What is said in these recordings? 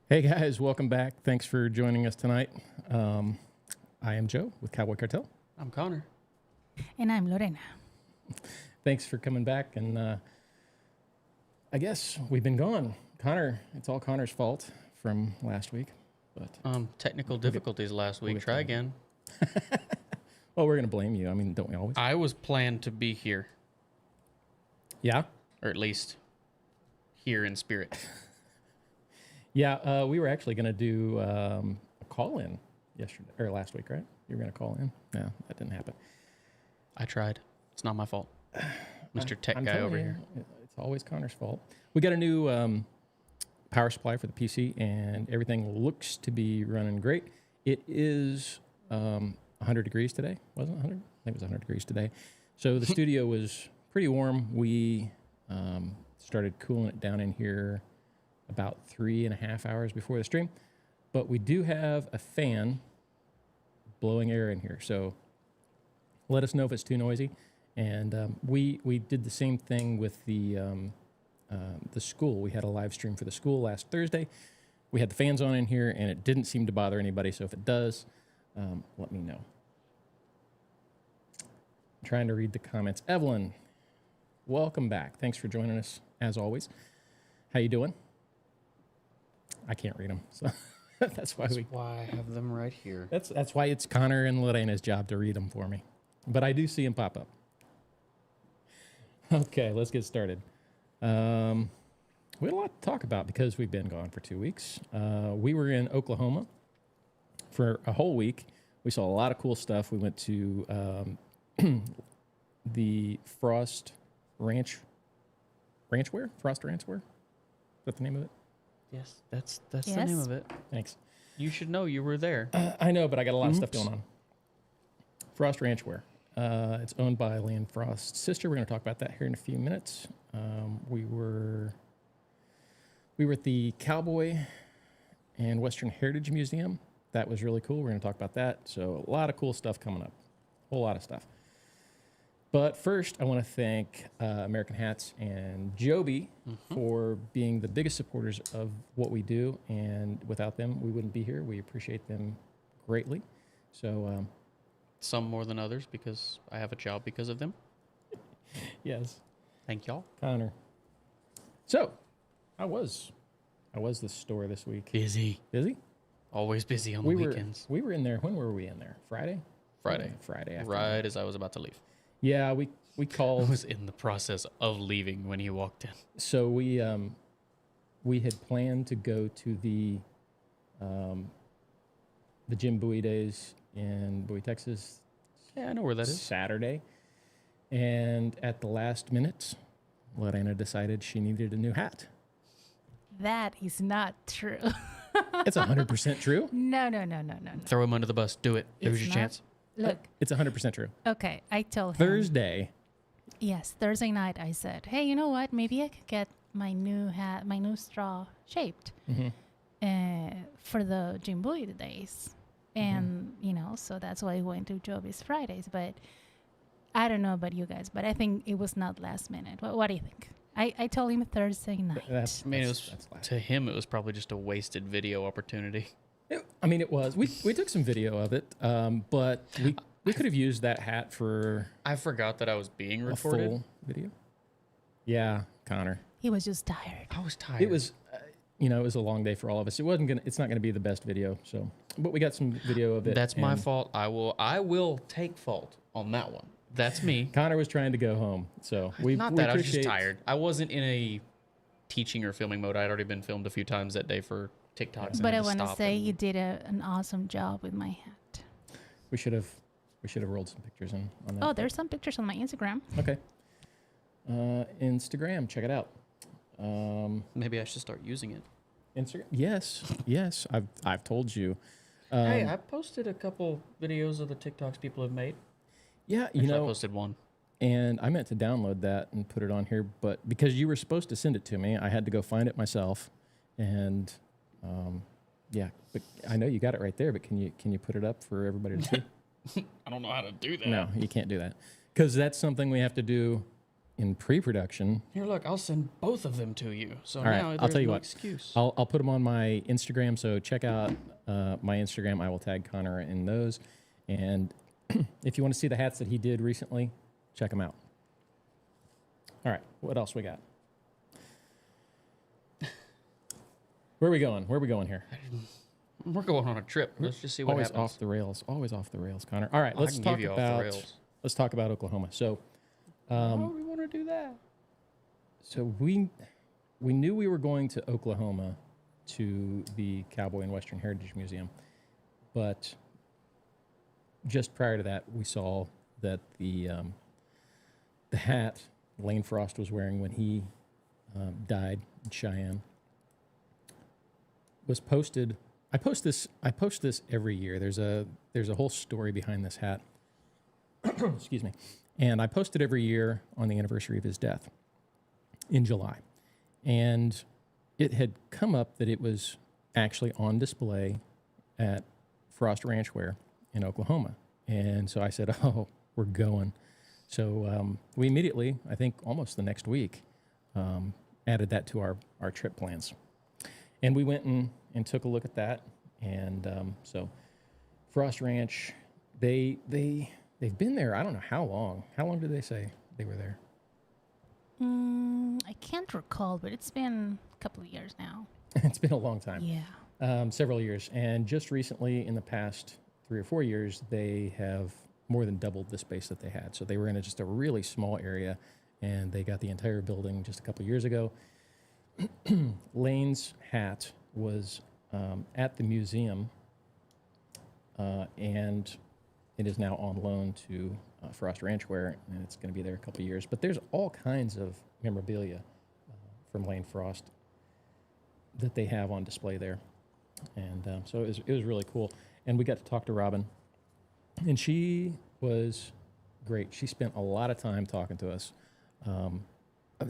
Hey guys, welcome back. Thanks for joining us tonight. I am Joe with Cowboy Cartel. I'm Connor. And I'm Lorena. Thanks for coming back. And I guess we've been gone. Connor, it's all Connor's fault from last week. But Technical difficulties last week. Try again. Well, we're going to blame you. I mean, don't we always? I was planned to be here, Yeah? or at least here in spirit. Yeah, we were actually going to do a call-in yesterday, or last week, right? You were going to call in? No, that didn't happen. I tried. It's not my fault. Mr. Tech I'm guy telling over you, here. It's always Connor's fault. We got a new power supply for the PC, and everything looks to be running great. It is 100 degrees today. Wasn't it 100? I think it was 100 degrees today. So the studio was pretty warm. We started cooling it down in here about 3.5 hours before the stream. But we do have a fan blowing air in here. So let us know if it's too noisy. And we did the same thing with the school. We had a live stream for the school last Thursday. We had the fans on in here, and it didn't seem to bother anybody. So if it does, let me know. I'm trying to read the comments. Evelyn, welcome back. Thanks for joining us, as always. How you doing? I can't read them, so that's why Why I have them right here. That's why it's Connor and Lorena's job to read them for me. But I do see them pop up. Okay, let's get started. We had a lot to talk about because we've been gone for 2 weeks. We were in Oklahoma for a whole week. We saw a lot of cool stuff. We went to the Frost Ranchwear? Frost Ranchwear? Is that the name of it? Yes, that's the Yes. name of it. Thanks. You should know you were there. I know, but I got a lot of stuff going on. Frost Ranchwear. It's owned by Leanne Frost's sister. We're going to talk about that here in a few minutes. We were at the Cowboy and Western Heritage Museum. That was really cool. We're going to talk about that. So a lot of cool stuff coming up. A whole lot of stuff. But first, I want to thank American Hats and Joby for being the biggest supporters of what we do. And without them, we wouldn't be here. We appreciate them greatly. So, Some more than others because I have a job because of them. yes, Thank y'all. Connor. So, how was the store this week? Busy. Busy? Always busy on the weekends. We were in there. When were we in there? Friday. Friday. Friday afternoon. Right as I was about to leave. Yeah, we I called. was in the process of leaving when he walked in. So we had planned to go to the gym Bowie Days in Bowie, Texas. Yeah, I know where that is. Saturday, and at the last minute, Lorena decided she needed a new hat. That is not true. It's 100% true. No. Throw him under the bus. Do it. There's It's your not. chance. Look, It's 100% true. okay, I told him. Thursday. Yes, Thursday night I said, hey, you know what? Maybe I could get my new hat, my new straw shaped for the Jim Bowie days. And, so that's why I went to Joby's Fridays. But I don't know about you guys, but I think it was not last minute. What do you think? I told him Thursday night. That's I mean, that's last. to him, it was probably just a wasted video opportunity. It was. We took some video of it, but we could have used that hat for I forgot that I was being a recorded. full video. Yeah, Connor. He was just tired. I was tired. It was, it was a long day for all of us. It's not gonna be the best video. So, but we got some video of it. That's my and fault. I will take fault on that one. That's me. Connor was trying to go home, so Not that I was just tired. I wasn't in a teaching or filming mode. I'd already been filmed a few times that day for TikToks. But I want to say you did an awesome job with my hat. We should have rolled some pictures on that. Oh, there's some pictures on my Instagram. Okay. Instagram, check it out. Maybe I should start using it. Instagram. Yes. I've told you. Hey, I posted a couple videos of the TikToks people have made. Yeah, Actually, I posted one. And I meant to download that and put it on here, but because you were supposed to send it to me, I had to go find it myself. And yeah, but I know you got it right there. But can you put it up for everybody to see? I don't know how to do that. No, you can't do that because that's something we have to do in pre-production. Here, look, I'll send both of them to you. So All right, now I'll there's tell you no what. excuse. I'll put them on my Instagram, so check out my Instagram. I will tag Connor in those. And if you want to see the hats that he did recently, check them out. All right, what else we got? Where are we going? Where are we going here? We're going on a trip. Let's just see what Always happens. off the rails. Always off the rails, Connor. All right, I let's can talk give you off the about rails. let's talk about Oklahoma. So, Why would we want to do that? so we knew we were going to Oklahoma to the Cowboy and Western Heritage Museum, but just prior to that, we saw that the hat Lane Frost was wearing when he died in Cheyenne was posted. I post this every year. There's a whole story behind this hat. Excuse me. And I post it every year on the anniversary of his death in July. And it had come up that it was actually on display at Frost Ranch Wear in Oklahoma. And so I said, oh, we're going. So we immediately, I think almost the next week, added that to our trip plans. And we went and took a look at that. And so Frost Ranch, they've been there, I don't know how long. How long did they say they were there? I can't recall, but it's been a couple of years now. It's been a long time. Yeah. Several years. And just recently, in the past 3 or 4 years, they have more than doubled the space that they had. So they were in just a really small area, and they got the entire building just a couple of years ago. Lane's hat was at the museum, and it is now on loan to Frost Ranch Wear, and it's going to be there a couple of years. But there's all kinds of memorabilia from Lane Frost that they have on display there. And so it was really cool. And we got to talk to Robin, and she was great. She spent a lot of time talking to us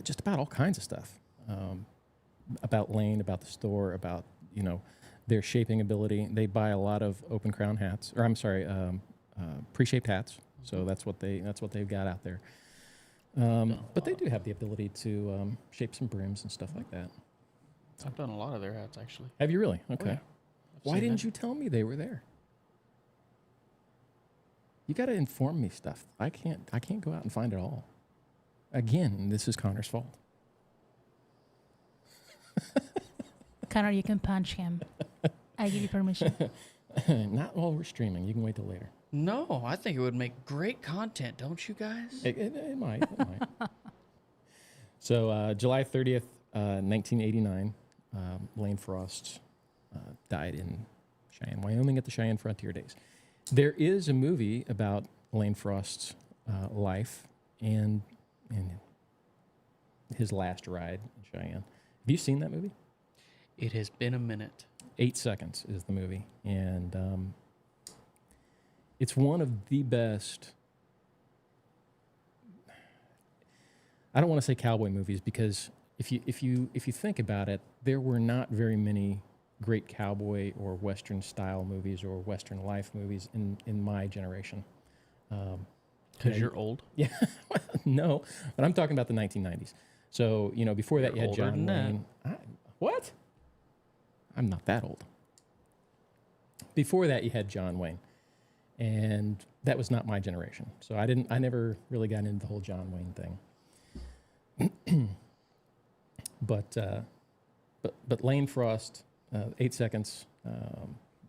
just about all kinds of stuff, about Lane, about the store, about, their shaping ability. They buy a lot of open crown hats, or I'm sorry, pre-shaped hats. So that's what they've got out there. But they do have the ability to shape some brims and stuff like that. I've done a lot of their hats, actually. Have you really? Okay. yeah. Why didn't you tell me they were there? You got to inform me stuff. I can't go out and find it all. Again, this is Connor's fault. Connor, you can punch him. I give you permission. Not while we're streaming. You can wait till later. No, I think it would make great content, don't you guys? It might. It might. So July 30th, 1989, Lane Frost died in Cheyenne, Wyoming at the Cheyenne Frontier Days. There is a movie about Lane Frost's life and his last ride in Cheyenne. Have you seen that movie? It has been a minute. 8 seconds is the movie, and it's one of the best. I don't want to say cowboy movies because if you think about it, there were not very many great cowboy or Western style movies or Western life movies in my generation. Because you're old? Yeah, no, but I'm talking about the 1990s. So before that, you had older John than that. Wayne. What? I'm not that old. Before that, you had John Wayne, and that was not my generation. So I never really got into the whole John Wayne thing. But Lane Frost, 8 seconds.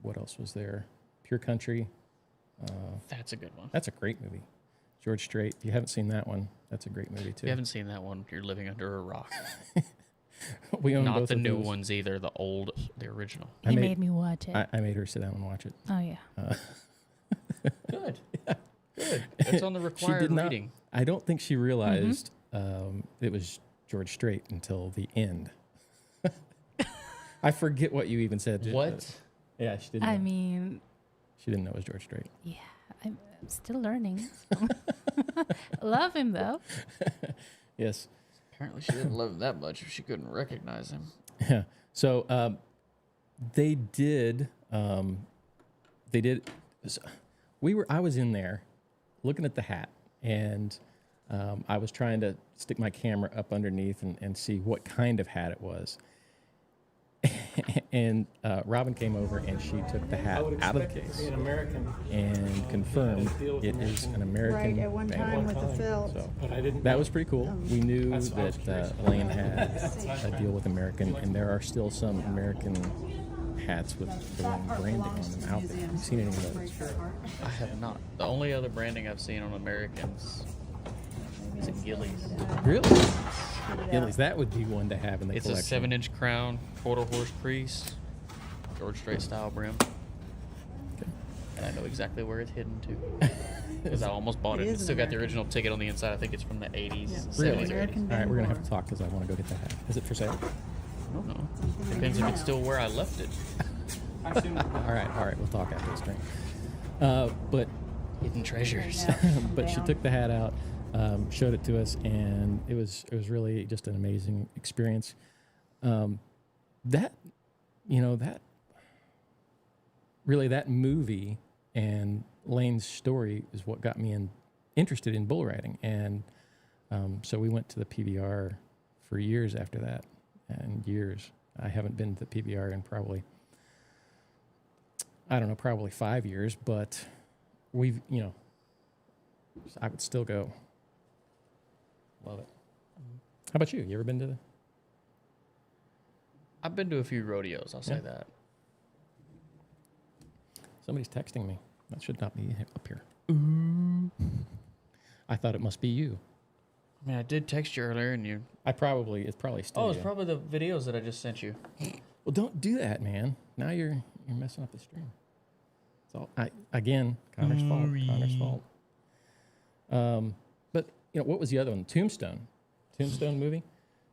What else was there? Pure Country. That's a good one. That's a great movie. George Strait. If you haven't seen that one, that's a great movie too. If you haven't seen that one, you're living under a rock. We own Not both the of new those. ones either, the original. I He made- made me watch it. I made her sit down and watch it. Oh, yeah. Good. Good. That's on the required not, reading. I don't think she realized it was George Strait until the end. I forget what you even said. What? Yeah, she didn't. I mean, She didn't know it was George Strait. yeah, I'm still learning. So. Love him, though. Yes. Apparently she didn't love him that much if she couldn't recognize him. Yeah. So they did. I was in there looking at the hat, and I was trying to stick my camera up underneath and see what kind of hat it was. And Robin came over and she took the hat out of the case and confirmed it is an American Right, at one band. time with the felt. So that was pretty cool. We knew that Lane had a deal with American, and there are still some American hats with the Lane branding on them out there. Have you seen any of those? I have not. The only other branding I've seen on Americans is in Gillies. Really? Gillies, that would be one to have in the It's collection. a 7-inch crown, quarter horse crease, George Strait style brim. Okay. And I know exactly where it's hidden too. Because I almost bought it. It It's is still got the American. original ticket on the inside. I think it's from the 80s, Yeah. 70s, Really? or 80s. American All right, we're going to have Vanguard. to talk because I want to go get that hat. Is it for sale? I don't know. Depends if it's still where I left it. All right, we'll talk after this drink. But Hidden treasures. but she took the hat out, showed it to us, and it was really just an amazing experience. That movie and Lane's story is what got me interested in bull riding, and so we went to the PBR for years after that, and years. I haven't been to the PBR in probably 5 years, but we've, I would still go. Love it. How about you? You ever been to the? I've been to a few rodeos, I'll say Yeah. that. Somebody's texting me. That should not be up here. I thought it must be you. I mean, I did text you earlier and you... It's probably still Oh, it's you. probably the videos that I just sent you. Well, don't do that, man. Now you're messing up the stream. So Connor's fault. Connor's fault. But what was the other one? Tombstone movie.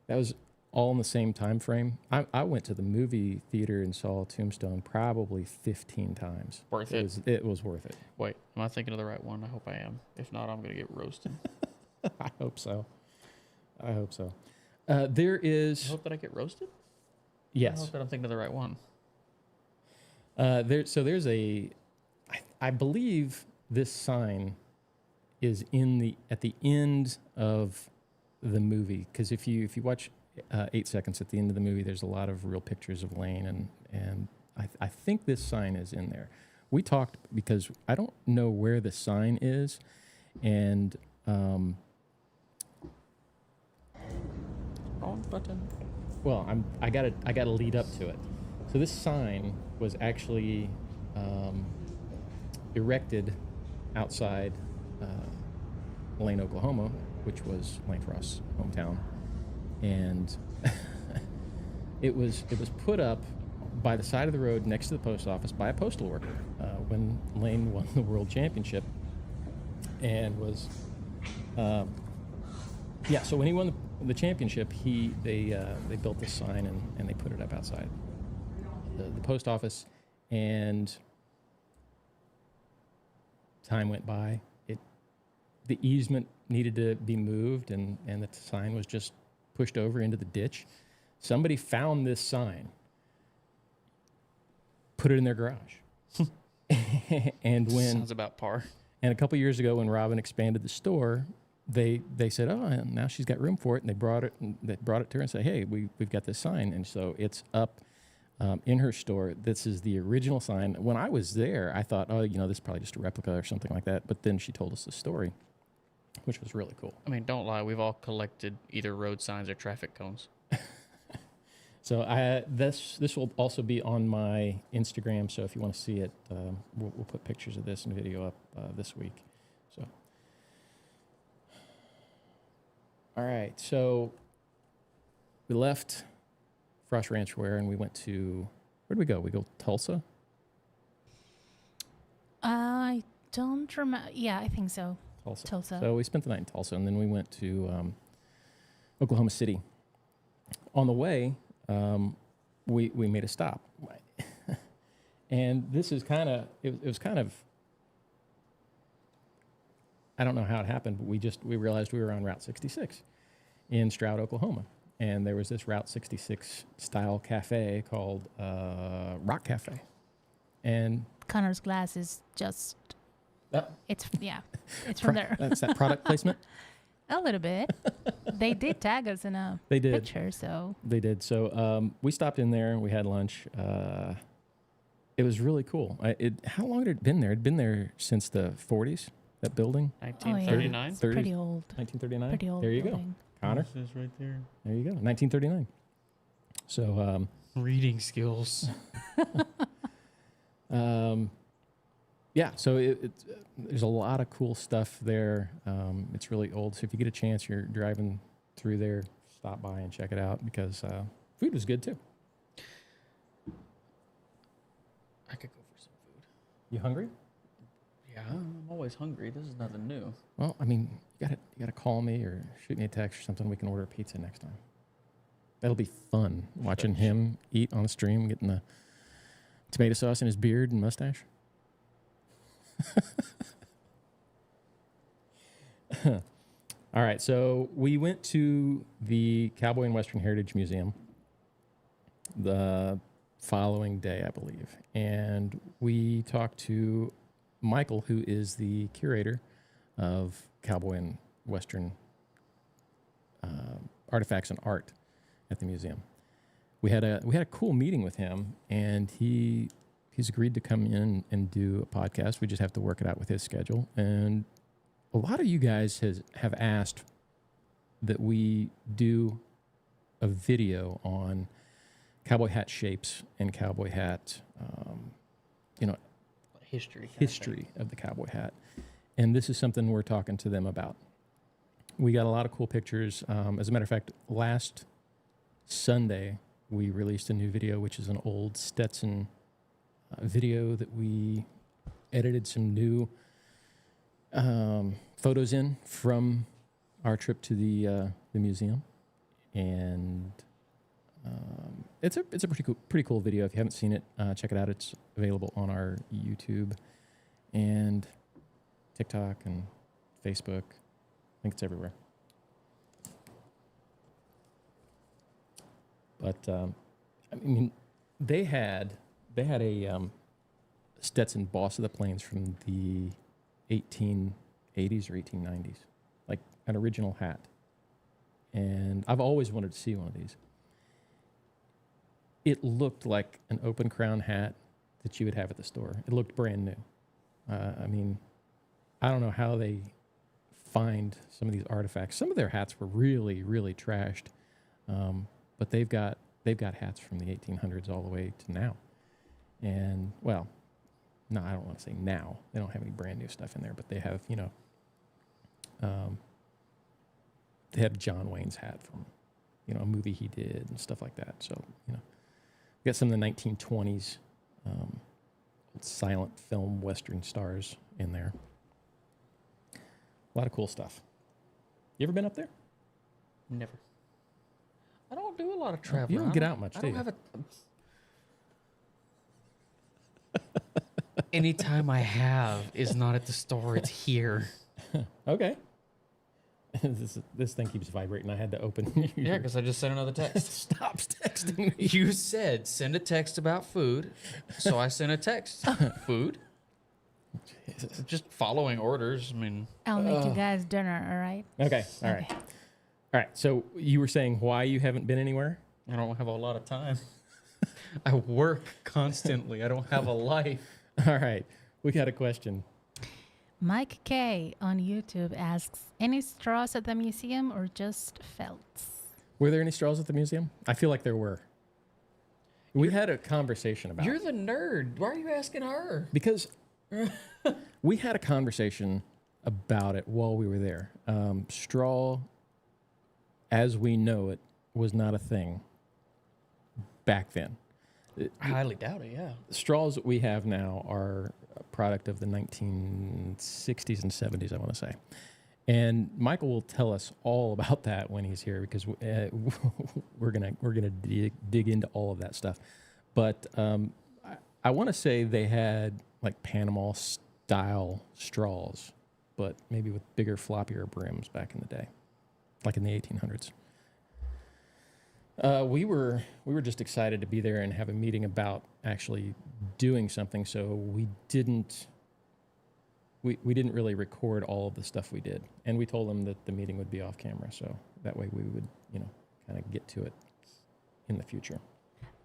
That was all in the same time frame. I went to the movie theater and saw Tombstone probably 15 times. Worth it. It was worth it. Wait, am I thinking of the right one? I hope I am. If not, I'm going to get roasted. I hope so. There I is hope that I get roasted? I yes. hope that I'm thinking of the right one. There's I believe this sign is at the end of the movie, because if you watch 8 seconds at the end of the movie, there's a lot of real pictures of Lane, and I think this sign is in there. We talked because I don't know where the sign is, and Wrong button. well, I gotta lead up to it. So this sign was actually erected outside Lane, Oklahoma, which was Lane Frost's hometown, and it was put up by the side of the road next to the post office by a postal worker when Lane won the world championship, and was So when he won the championship, they built this sign and they put it up outside the post office, and time went by. The easement needed to be moved, and the sign was just pushed over into the ditch. Somebody found this sign, put it in their garage. And when Sounds about par. and a couple years ago, when Robin expanded the store, they said, "Oh, and now she's got room for it." And they brought it to her and said, "Hey, we've got this sign." And so it's up in her store. This is the original sign. When I was there, I thought, "Oh, this is probably just a replica or something like that." But then she told us the story, which was really cool. I mean, don't lie. We've all collected either road signs or traffic cones. So this will also be on my Instagram. So if you want to see it, we'll put pictures of this and video up this week. So, all right. So we left Frost Ranch and we went to, where did we go? We go Tulsa. I don't remember. Yeah, I think so. Tulsa. So we spent the night in Tulsa, and then we went to Oklahoma City. On the way, we made a stop, and this is it was kind of, I don't know how it happened, but we realized we were on Route 66 in Stroud, Oklahoma, and there was this Route 66 style cafe called Rock Cafe, and Connor's glass is just, uh, it's from there. that's that product placement. A little bit. They did tag us in a They did. picture, so They did. So we stopped in there. We had lunch. It was really cool. How long had it been there? It'd been there since the 40s, that building, 1939. it's pretty old. 1939. Pretty old There you building. go. Connor, This is right there. there you go. 1939. So, Reading skills. yeah, so there's a lot of cool stuff there. It's really old. So if you get a chance, you're driving through there, stop by and check it out because food was good too. I could go for some food. You hungry? Yeah, I'm always hungry. This is nothing new. Well, I mean, you gotta call me or shoot me a text or something. We can order a pizza next time. That'll be fun watching him eat on the stream, getting the tomato sauce in his beard and mustache. All right, so we went to the Cowboy and Western Heritage Museum the following day, I believe, and we talked to Michael, who is the curator of Cowboy and Western artifacts and art at the museum. We had a cool meeting with him, and he's agreed to come in and do a podcast. We just have to work it out with his schedule. And a lot of you guys have asked that we do a video on cowboy hat shapes and cowboy hat, history of the cowboy hat. And this is something we're talking to them about. We got a lot of cool pictures. As a matter of fact, last Sunday, we released a new video, which is an old Stetson video that we edited some new photos in from our trip to the museum. And it's a pretty cool video. If you haven't seen it, check it out. It's available on our YouTube and TikTok and Facebook. I think it's everywhere. But I mean, they had a Stetson Boss of the Plains from the 1880s or 1890s, like an original hat. And I've always wanted to see one of these. It looked like an open crown hat that you would have at the store. It looked brand new. I mean, I don't know how they find some of these artifacts. Some of their hats were really, really trashed, but they've got hats from the 1800s all the way to now. And well, no, I don't want to say now. They don't have any brand new stuff in there, but they have, they have John Wayne's hat from, a movie he did and stuff like that. So, we got some of the 1920s silent film Western stars in there. A lot of cool stuff. You ever been up there? Never. I don't do a lot of traveling. You don't get out much, do you? Any time I have is not at the store. It's here. Okay. This thing keeps vibrating. I had to open. Yeah, because I just sent another text. Stops texting me. You said send a text about food, so I sent a text. Food. Jesus. Just following orders. I mean, I'll make you guys dinner, all right? Okay. All right. Okay. All right. So you were saying why you haven't been anywhere? I don't have a lot of time. I work constantly. I don't have a life. All right. We got a question. Mike K on YouTube asks, any straws at the museum or just felts? Were there any straws at the museum? I feel like there were. We had a conversation about You're it. the nerd. Why are you asking her? Because we had a conversation about it while we were there. Straw, as we know it, was not a thing back then. I highly doubt it, yeah. The straws that we have now are a product of the 1960s and 70s, I want to say. And Michael will tell us all about that when he's here because we're gonna dig into all of that stuff. But I want to say they had like Panama style straws, but maybe with bigger, floppier brims back in the day, like in the 1800s. We were just excited to be there and have a meeting about actually doing something. So we didn't we didn't really record all of the stuff we did, and we told them that the meeting would be off camera, so that way we would, kind of get to it in the future.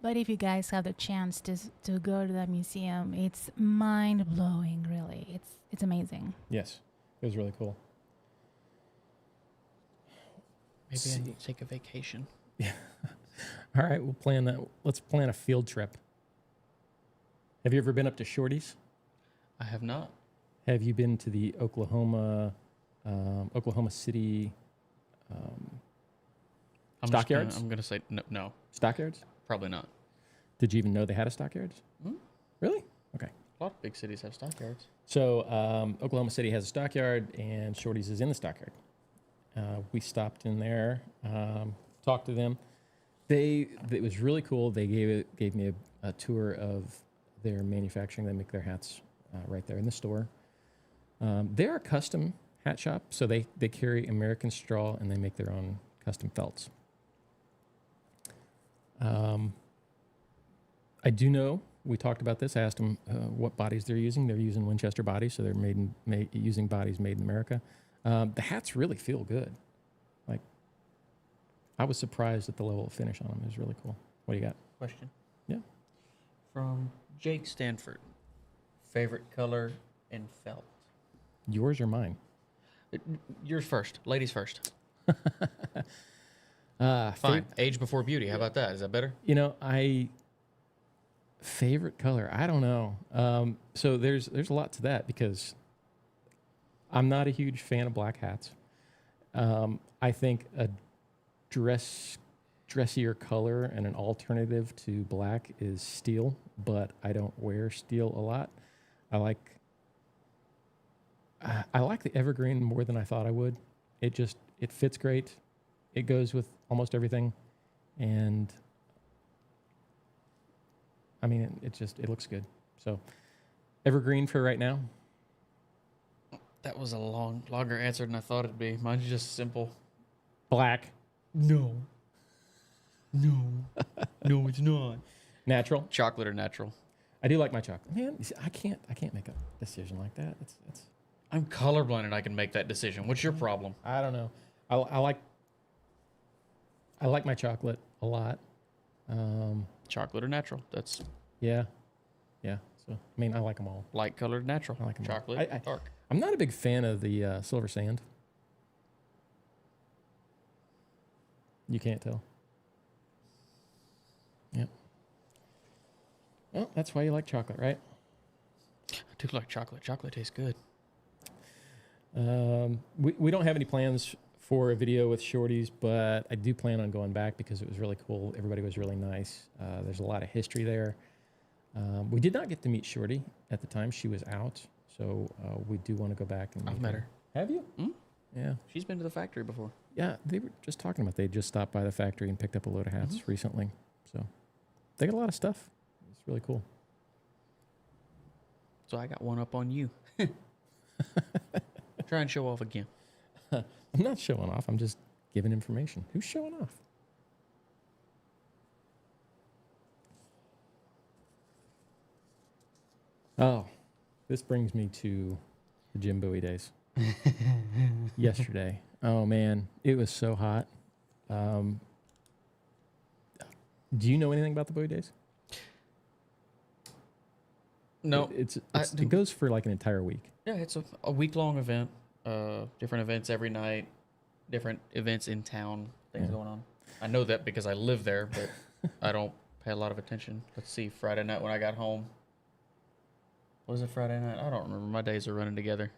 But if you guys have the chance to go to that museum, it's mind blowing. Really, it's amazing. Yes, it was really cool. Maybe I need to take a vacation. Yeah. All right, we'll plan that. Let's plan a field trip. Have you ever been up to Shorties? I have not. Have you been to the Oklahoma City Stockyards? I'm gonna say no. Stockyards? Probably not. Did you even know they had a Stockyards? Hmm? Really? Okay. A lot of big cities have stockyards. So Oklahoma City has a stockyard, and Shorties is in the stockyard. We stopped in there, talked to them. It was really cool. They gave me a tour of their manufacturing. They make their hats right there in the store. They're a custom hat shop, so they carry American straw and they make their own custom felts. I do know, we talked about this. I asked them what bodies they're using. They're using Winchester bodies, so they're using bodies made in America. The hats really feel good. Like, I was surprised at the level of finish on them. It was really cool. What do you got? Question. Yeah. From Jake Stanford. Favorite color and felt? Yours or mine? Yours first. Ladies first. Fine. Age before beauty. How about that? Is that better? Favorite color? I don't know. So there's a lot to that because I'm not a huge fan of black hats. I think a dressier color and an alternative to black is steel, but I don't wear steel a lot. I like the evergreen more than I thought I would. It fits great. It goes with almost everything, and I mean it looks good. So evergreen for right now. That was a longer answer than I thought it'd be. Mine's just simple. Black. No, it's not. Natural. Chocolate or natural? I do like my chocolate. Man, you see, I can't make a decision like that. It's I'm colorblind and I can make that decision. What's your problem? I don't know. I like my chocolate a lot. Chocolate or natural? That's Yeah. So I mean, I like them all. light colored natural. I like 'em all. Chocolate, dark. I'm not a big fan of the silver sand. You can't tell. Yep. Well, that's why you like chocolate, right? I do like chocolate. Chocolate tastes good. We don't have any plans for a video with Shorties, but I do plan on going back because it was really cool. Everybody was really nice. There's a lot of history there. We did not get to meet Shorty at the time. She was out, so we do want to go back and meet I've met her. Have you? Mm? Yeah. She's been to the factory before. Yeah, they were just talking about they just stopped by the factory and picked up a load of hats recently. So they got a lot of stuff. It's really cool. So I got one up on you. Try and show off again. I'm not showing off. I'm just giving information. Who's showing off? Oh, this brings me to the Jim Bowie days. Yesterday. Oh, man. It was so hot. Do you know anything about the Bowie days? No. It goes for like an entire week. Yeah, it's a week-long event. Different events every night. Different events in town. Things going on. I know that because I live there, but I don't pay a lot of attention. Let's see. Friday night when I got home. Was it Friday night? I don't remember. My days are running together.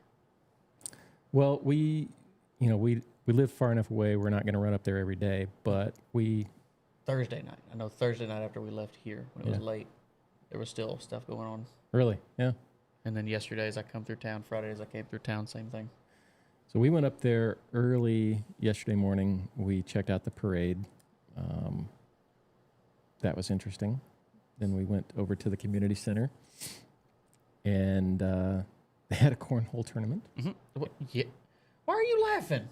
Well, we live far enough away. We're not going to run up there every day, but Thursday night. I know Thursday night after we left here when it was late, there was still stuff going on. Really, yeah. And then yesterdays I come through town. Fridays I came through town. Same thing. So we went up there early yesterday morning. We checked out the parade. That was interesting. Then we went over to the community center, and they had a cornhole tournament. Mm-hmm. What? Yeah. Why are you laughing?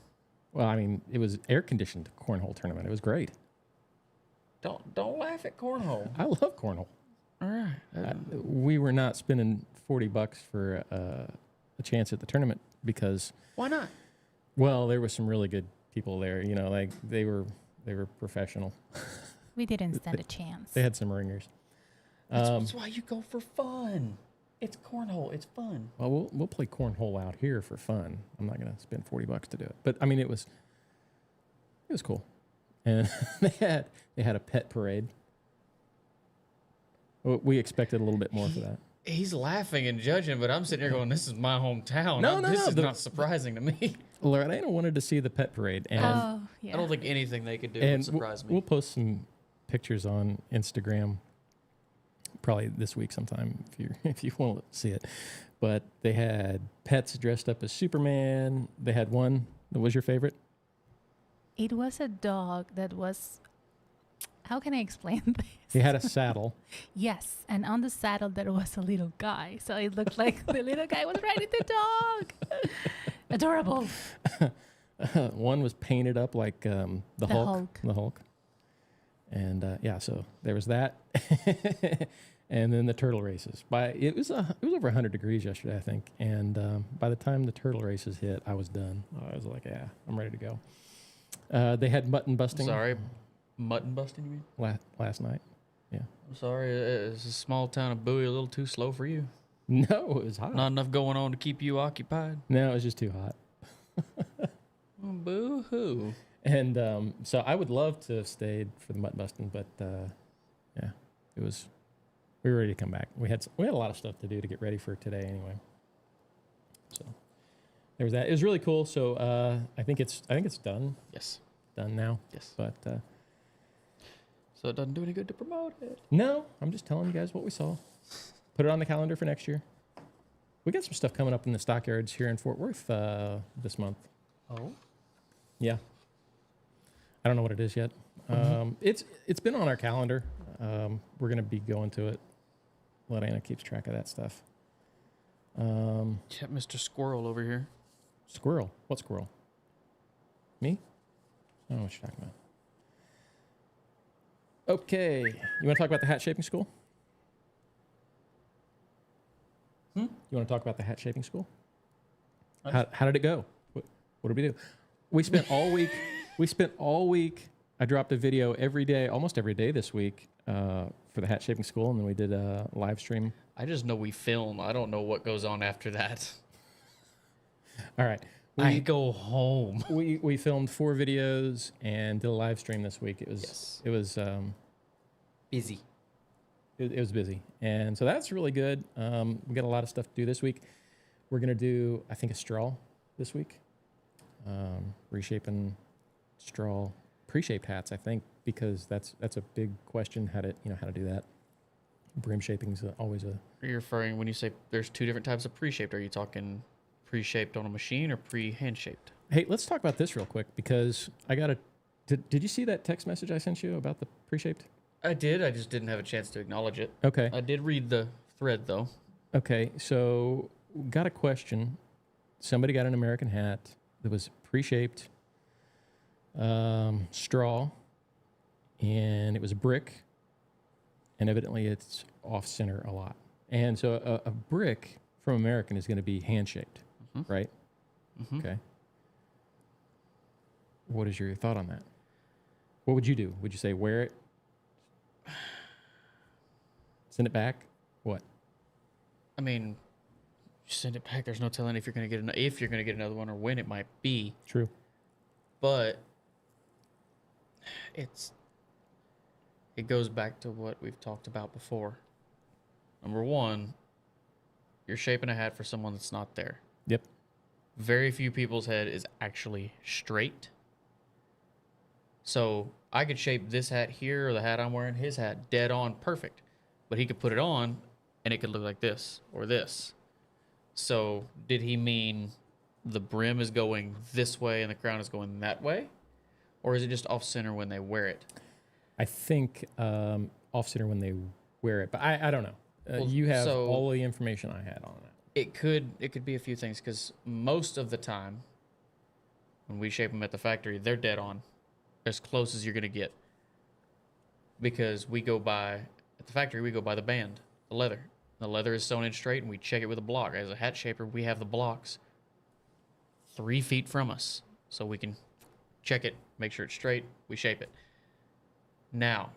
Well, I mean, it was air-conditioned cornhole tournament. It was great. Don't laugh at cornhole. I love cornhole. All right. We were not spending $40 for a a chance at the tournament because, Why not? well, there was some really good people there. You know, like they were professional. We didn't stand a chance. They had some ringers. That's why you go for fun. It's cornhole. It's fun. Well, we'll play cornhole out here for fun. I'm not going to spend $40 to do it, but I mean, it was cool, and they had a pet parade. We expected a little bit more for that. He's laughing and judging, but I'm sitting here going, "This is my hometown. No, This is the- not surprising to me." Lorena wanted to see the pet parade, and Oh, yeah. I don't think anything they could do and would surprise me. we'll post some pictures on Instagram probably this week sometime if you want to see it. But they had pets dressed up as Superman. They had one that was your favorite. It was a dog that was. How can I explain this? He had a saddle. Yes, and on the saddle there was a little guy, so it looked like the little guy was riding the dog. Adorable. One was painted up like the Hulk. Hulk. The Hulk. And yeah, so there was that, and then the turtle races. It was over 100 degrees yesterday, I think. And by the time the turtle races hit, I was done. I was like, yeah, I'm ready to go. They had mutton busting. Sorry, mutton busting, you mean? Last night. Yeah. I'm sorry, it's a small town of Bowie, a little too slow for you. No, it was hot. Not enough going on to keep you occupied. No, it was just too hot. Boo-hoo. And so I would love to have stayed for the mutton busting, but yeah, we were ready to come back. We had a lot of stuff to do to get ready for today anyway. So there was that. It was really cool. So I think it's done Yes. now. Yes. But So it doesn't do any good to promote it. no, I'm just telling you guys what we saw. Put it on the calendar for next year. We got some stuff coming up in the Stockyards here in Fort Worth this month. Oh? Yeah. I don't know what it is yet. It's been on our calendar. We're going to be going to it. Lorena keeps track of that stuff. Yeah, Mr. Squirrel over here. Squirrel. What squirrel? Me? I don't know what you're talking about. Okay. You want to talk about the hat shaping school? You want to talk about the hat shaping school? How did it go? What did we do? We spent all week. I dropped a video every day, almost every day this week for the hat shaping school, and then we did a live stream. I just know we film. I don't know what goes on after that. All right. I go home. We filmed 4 videos and did a live stream this week. It was Busy. It was busy, and so that's really good. We got a lot of stuff to do this week. We're gonna do, I think, a straw this week. Reshaping straw pre-shaped hats, I think, because that's a big question how to do that. Brim shaping is always a. Are you referring when you say there's 2 different types of pre-shaped? Are you talking pre-shaped on a machine or pre-hand shaped? Hey, let's talk about this real quick because I got did you see that text message I sent you about the pre-shaped? I did. I just didn't have a chance to acknowledge it. Okay. I did read the thread though. Okay, so got a question. Somebody got an American hat that was pre-shaped straw, and it was a brick, and evidently it's off-center a lot. And so a brick from American is going to be hand-shaped, right? Mm-hmm. Okay. What is your thought on that? What would you do? Would you say wear it? Send it back? What? I mean, you send it back. There's no telling if you're gonna get another one or when it might be. True. But it goes back to what we've talked about before. Number one, you're shaping a hat for someone that's not there. Yep. Very few people's head is actually straight. So I could shape this hat here or the hat I'm wearing, his hat, dead on perfect. But he could put it on and it could look like this or this. So did he mean the brim is going this way and the crown is going that way? Or is it just off center when they wear it? I think off center when they wear it, but I don't know. Well, you have so- all the information I had on that. It could be a few things because most of the time when we shape them at the factory, they're dead on, as close as you're gonna get. Because at the factory we go by the band, the leather. The leather is sewn in straight, and we check it with a block. As a hat shaper, we have the blocks 3 feet from us, so we can check it, make sure it's straight, we shape it. Now,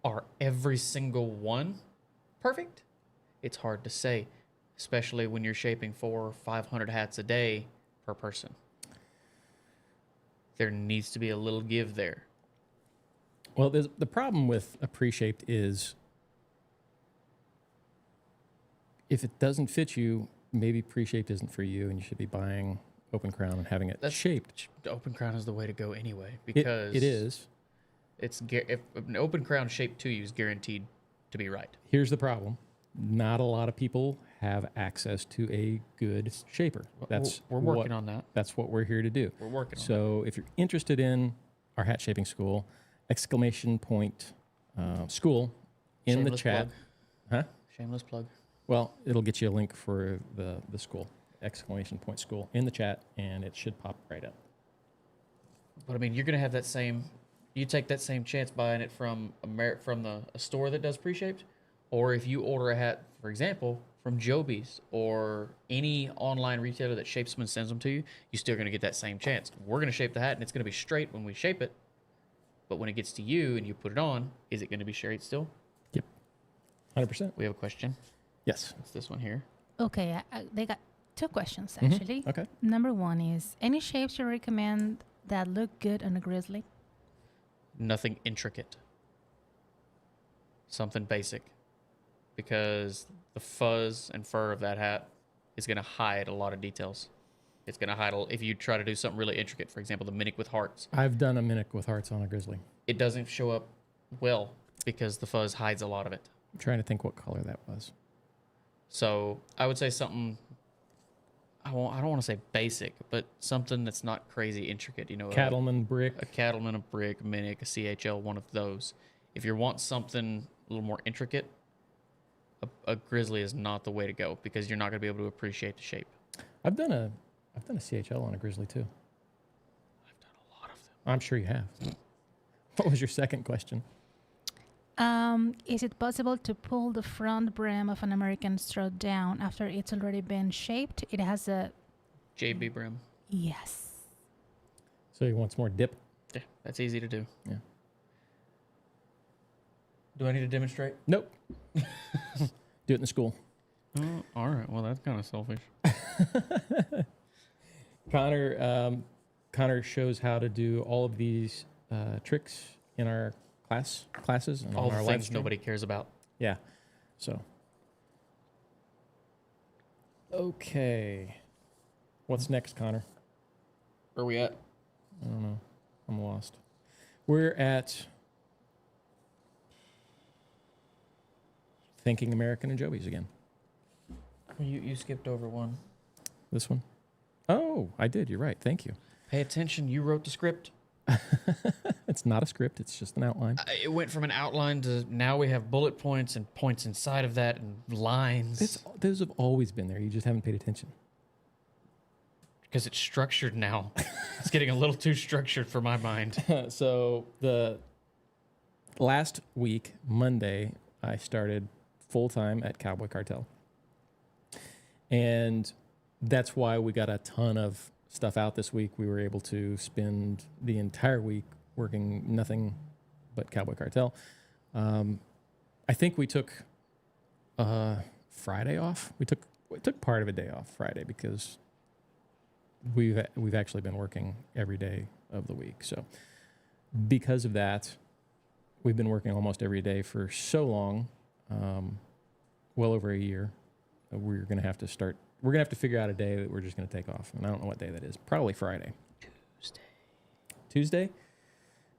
are every single one perfect? It's hard to say, especially when you're shaping 400 or 500 hats a day per person. There needs to be a little give there. Well, the problem with a pre-shaped is if it doesn't fit you, maybe pre-shaped isn't for you, and you should be buying open crown and having it shaped. Open crown is the way to go anyway, because it is. If an open crown shaped to you is guaranteed to be right. Here's the problem: not a lot of people have access to a good shaper. We're working on that. That's what we're here to do. We're working on that. So if you're interested in our hat shaping school, ! School in Shameless the chat. plug. Huh? Shameless plug. Well, it'll get you a link for the school, ! School in the chat, and it should pop right up. But I mean, you're gonna have that same. You take that same chance buying it from a store that does pre-shaped, or if you order a hat, for example, from Joby's or any online retailer that shapes them and sends them to you, you're still gonna get that same chance. We're gonna shape the hat, and it's gonna be straight when we shape it. But when it gets to you and you put it on, is it gonna be straight still? Yep, 100%. We have a question. Yes. It's this one here. Okay, they got 2 questions actually. Okay. Number 1 is, any shapes you recommend that look good on a grizzly? Nothing intricate. Something basic. Because the fuzz and fur of that hat is going to hide a lot of details. It's going to hide, if you try to do something really intricate, for example, the minic with hearts. I've done a minic with hearts on a grizzly. It doesn't show up well because the fuzz hides a lot of it. I'm trying to think what color that was. So I would say something, I don't want to say basic, but something that's not crazy intricate. You know, Cattleman brick. a cattleman, a brick, a minic, a CHL, one of those. If you want something a little more intricate, a grizzly is not the way to go because you're not going to be able to appreciate the shape. I've done a CHL on a grizzly too. I've done a lot of them. I'm sure you have. What was your second question? Is it possible to pull the front brim of an American straw down after it's already been shaped? It has a... JB brim. Yes. So he wants more dip? Yeah, that's easy to do. Yeah. Do I need to demonstrate? Nope. Do it in the school. Oh, all right. Well, that's kind of selfish. Connor shows how to do all of these tricks in our classes and All on the our live things stream. nobody cares about. Yeah. So. Okay. What's next, Connor? Where are we at? I don't know. I'm lost. We're at Thinking American and Joey's again. You skipped over one. This one? Oh, I did. You're right. Thank you. Pay attention. You wrote the script. It's not a script. It's just an outline. It went from an outline to now we have bullet points and points inside of that and lines. Those have always been there. You just haven't paid attention. Because it's structured now. It's getting a little too structured for my mind. So the last week, Monday, I started full-time at Cowboy Cartel. And that's why we got a ton of stuff out this week. We were able to spend the entire week working nothing but Cowboy Cartel. I think we took Friday off. We took part of a day off Friday because we've actually been working every day of the week. So because of that, we've been working almost every day for so long, well over a year. We're going to have to figure out a day that we're just going to take off. And I don't know what day that is. Probably Friday. Tuesday?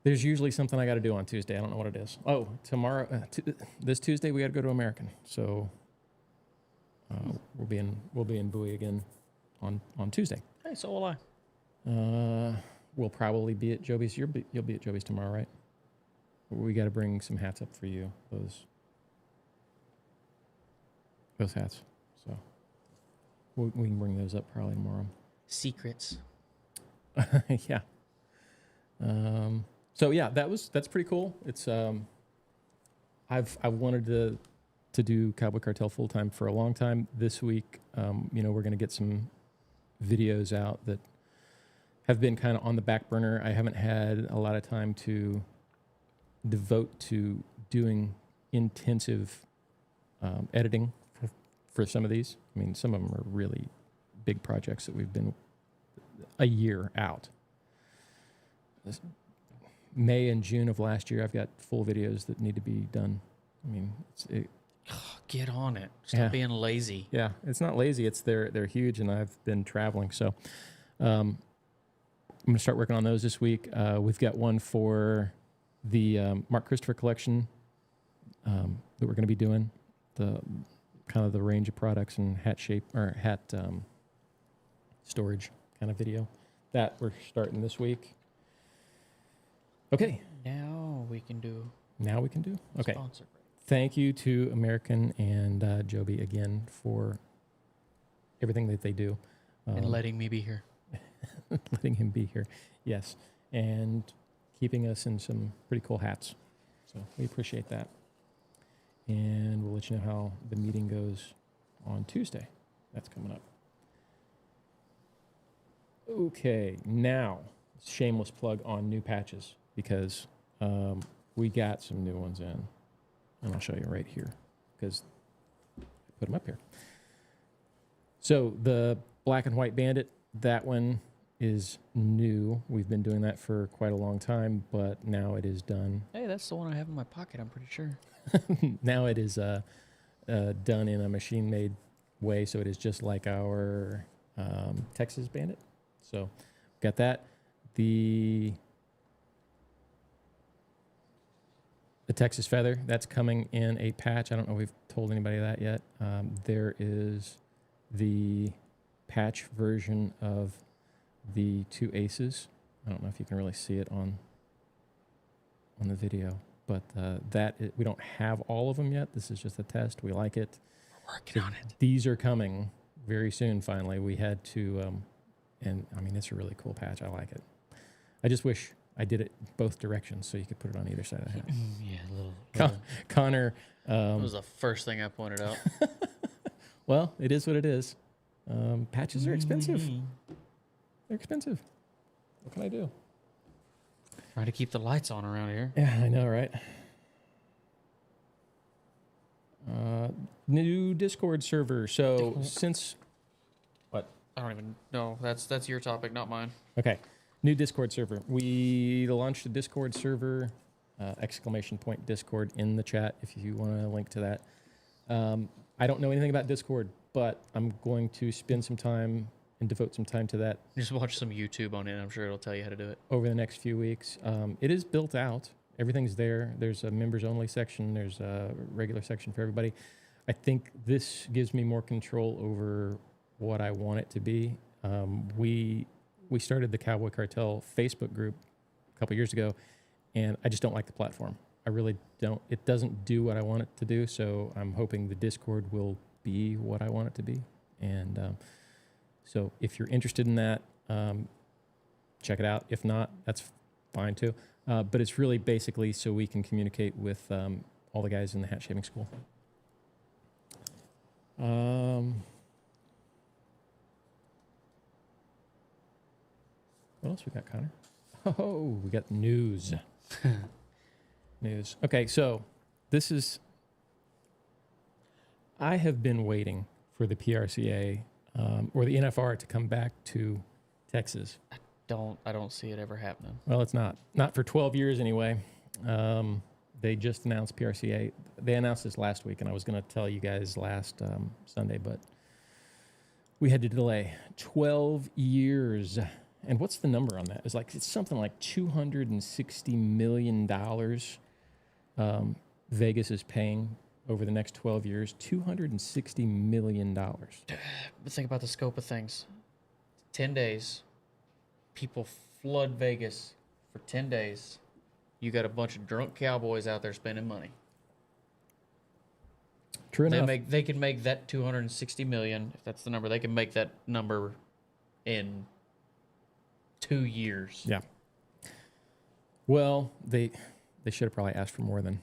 There's usually something I got to do on Tuesday. I don't know what it is. Oh, tomorrow, this Tuesday, we got to go to American. So we'll be in Bowie again on Tuesday. Hey, so will I. We'll probably be at Joby's. You'll be at Joby's tomorrow, right? We got to bring some hats up for you. Those hats. So we can bring those up probably tomorrow. Secrets. Yeah. So yeah, that's pretty cool. It's I've wanted to to do Cowboy Cartel full time for a long time. This week, we're going to get some videos out that have been kind of on the back burner. I haven't had a lot of time to devote to doing intensive editing for some of these. I mean, some of them are really big projects that we've been a year out. May and June of last year, I've got full videos that need to be done. I mean, Get on it. Stop being lazy. Yeah, it's not lazy. It's they're huge, and I've been traveling. So I'm going to start working on those this week. We've got one for the Mark Christopher collection that we're going to be doing, the kind of the range of products and hat storage kind of video. That we're starting this week. Okay. Now we can do. Okay. Sponsor break. Thank you to American and Joby again for everything that they do. And letting me be here. Letting him be here. Yes. And keeping us in some pretty cool hats. So we appreciate that. And we'll let you know how the meeting goes on Tuesday. That's coming up. Okay. Now, shameless plug on new patches because we got some new ones in. And I'll show you right here because I put them up here. So the Black and White Bandit, that one is new. We've been doing that for quite a long time, but now it is done. Hey, that's the one I have in my pocket, I'm pretty sure. Now it is done in a machine-made way, so it is just like our Texas Bandit. So got that. The Texas Feather, that's coming in a patch. I don't know if we've told anybody that yet. There is the patch version of the two aces. I don't know if you can really see it on the video, but we don't have all of them yet. This is just a test. We like it. We're working on it. These are coming very soon, finally. We had to, and I mean, it's a really cool patch. I like it. I just wish I did it both directions so you could put it on either side of the hat. Yeah, a little. Connor. That was the first thing I pointed out. Well, it is what it is. Patches are expensive. They're expensive. What can I do? Trying to keep the lights on around here. Yeah, I know, right? New Discord server. So since what? I don't even know. That's your topic, not mine. Okay. New Discord server. We launched a Discord server, exclamation point Discord in the chat if you want to link to that. I don't know anything about Discord, but I'm going to spend some time and devote some time to that. Just watch some YouTube on it. I'm sure it'll tell you how to do it. Over the next few weeks. It is built out. Everything's there. There's a members only section. There's a regular section for everybody. I think this gives me more control over what I want it to be. We started the Cowboy Cartel Facebook group a couple years ago, and I just don't like the platform. I really don't. It doesn't do what I want it to do, so I'm hoping the Discord will be what I want it to be. And so if you're interested in that, check it out. If not, that's fine too. But it's really basically so we can communicate with all the guys in the hat shaving school. What else we got, Connor? Oh, we got news. News. Okay, so this is... I have been waiting for the PRCA or the NFR to come back to Texas. I don't see it ever happening. Well, it's not. Not for 12 years anyway. They just announced PRCA. They announced this last week, and I was going to tell you guys last Sunday, but we had to delay 12 years. And what's the number on that? It's something like $260 million Vegas is paying over the next 12 years. $260 million. But think about the scope of things. 10 days. People flood Vegas for 10 days. You got a bunch of drunk cowboys out there spending money. True enough. They can make that $260 million, if that's the number. They can make that number in 2 years. Yeah. Well, they should have probably asked for more than.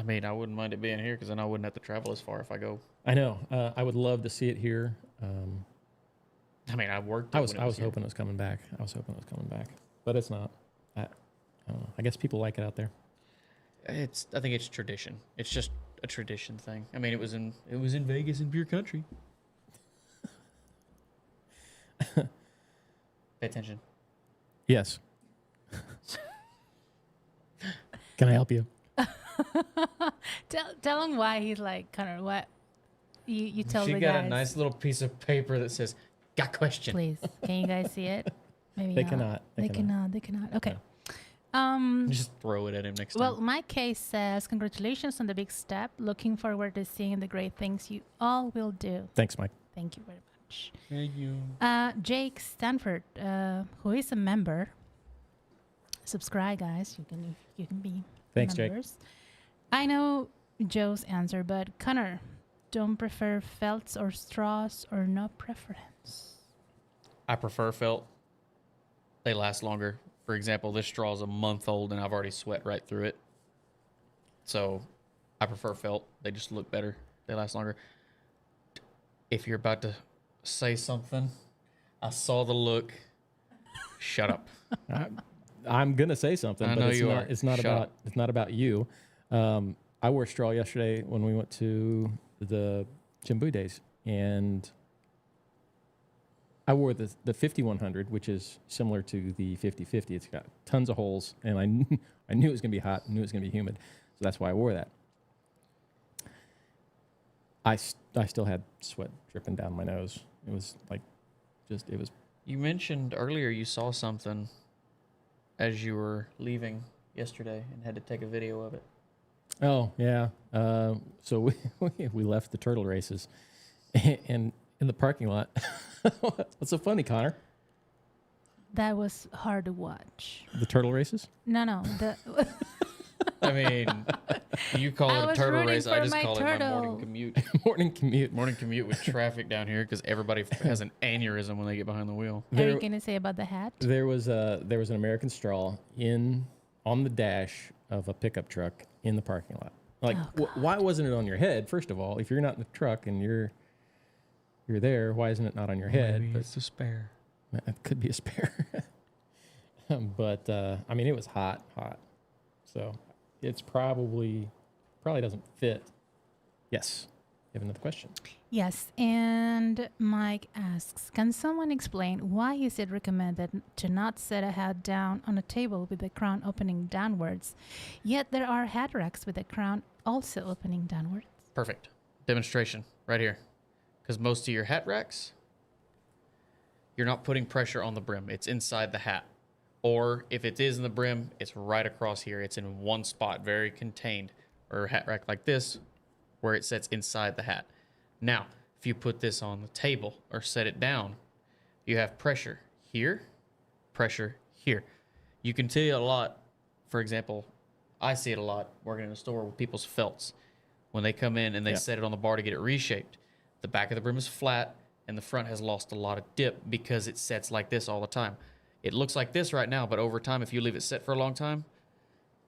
mean, I wouldn't mind it being here because then I wouldn't have to travel as far if I go. I know. I would love to see it here. I mean, I worked. I was hoping it was coming back. But it's not. I don't know. I guess people like it out there. I think it's tradition. It's just a tradition thing. I mean, it was in Vegas in beer country. Pay attention. Yes. Can I help you? Tell him why he's like, Connor, what? You tell She the got guys. a nice little piece of paper that says, "Got question." Please, can you guys see it? Maybe They not. cannot. They cannot. Okay. Just throw it at him next Well, time. my case says, congratulations on the big step. Looking forward to seeing the great things you all will do. Thanks, Mike. Thank you very much. Thank you. Jake Stanford, who is a member, subscribe, guys. You can be Thanks, Jake. members. I know Joe's answer, but Connor, don't prefer felts or straws or no preference? I prefer felt. They last longer. For example, this straw is a month old and I've already sweat right through it. So I prefer felt. They just look better. They last longer. If you're about to say something, I saw the look. Shut up. I'm gonna say something, I but know it's you not. are. It's not Shut about. up. It's not about you. I wore a straw yesterday when we went to the Bowie Days, and I wore the 5100, which is similar to the 5050. It's got tons of holes, and I knew it was gonna be hot. I knew it was gonna be humid, so that's why I wore that. I still had sweat dripping down my nose. It was like, it was. You mentioned earlier you saw something as you were leaving yesterday and had to take a video of it. Oh yeah. So we left the turtle races, and in the parking lot. What's so funny, Connor? That was hard to watch. The turtle races? No. I mean, you call I it a was turtle rooting race. I for just my call it my turtle. morning commute. Morning commute. Morning commute with traffic down here because everybody has an aneurysm when they get behind the wheel. Are you going to say about the hat? There was an American straw on the dash of a pickup truck in the parking lot. Like, why wasn't it on your head? First of all, if you're not in the truck and you're there, why isn't it not on your head? Maybe it's a spare. It could be a spare. But I mean, it was hot. So it's probably doesn't fit. Yes. You have another question? Yes, and Mike asks, can someone explain why is it recommended to not set a hat down on a table with the crown opening downwards, yet there are hat racks with the crown also opening downwards? Perfect. Demonstration right here. Because most of your hat racks, you're not putting pressure on the brim. It's inside the hat. Or if it is in the brim, it's right across here. It's in one spot, very contained. Or a hat rack like this, where it sits inside the hat. Now, if you put this on the table or set it down, you have pressure here, pressure here. You can see it a lot. For example, I see it a lot working in a store with people's felts. When they come in and they set it on the bar to get it reshaped, the back of the brim is flat and the front has lost a lot of dip because it sets like this all the time. It looks like this right now, but over time, if you leave it set for a long time,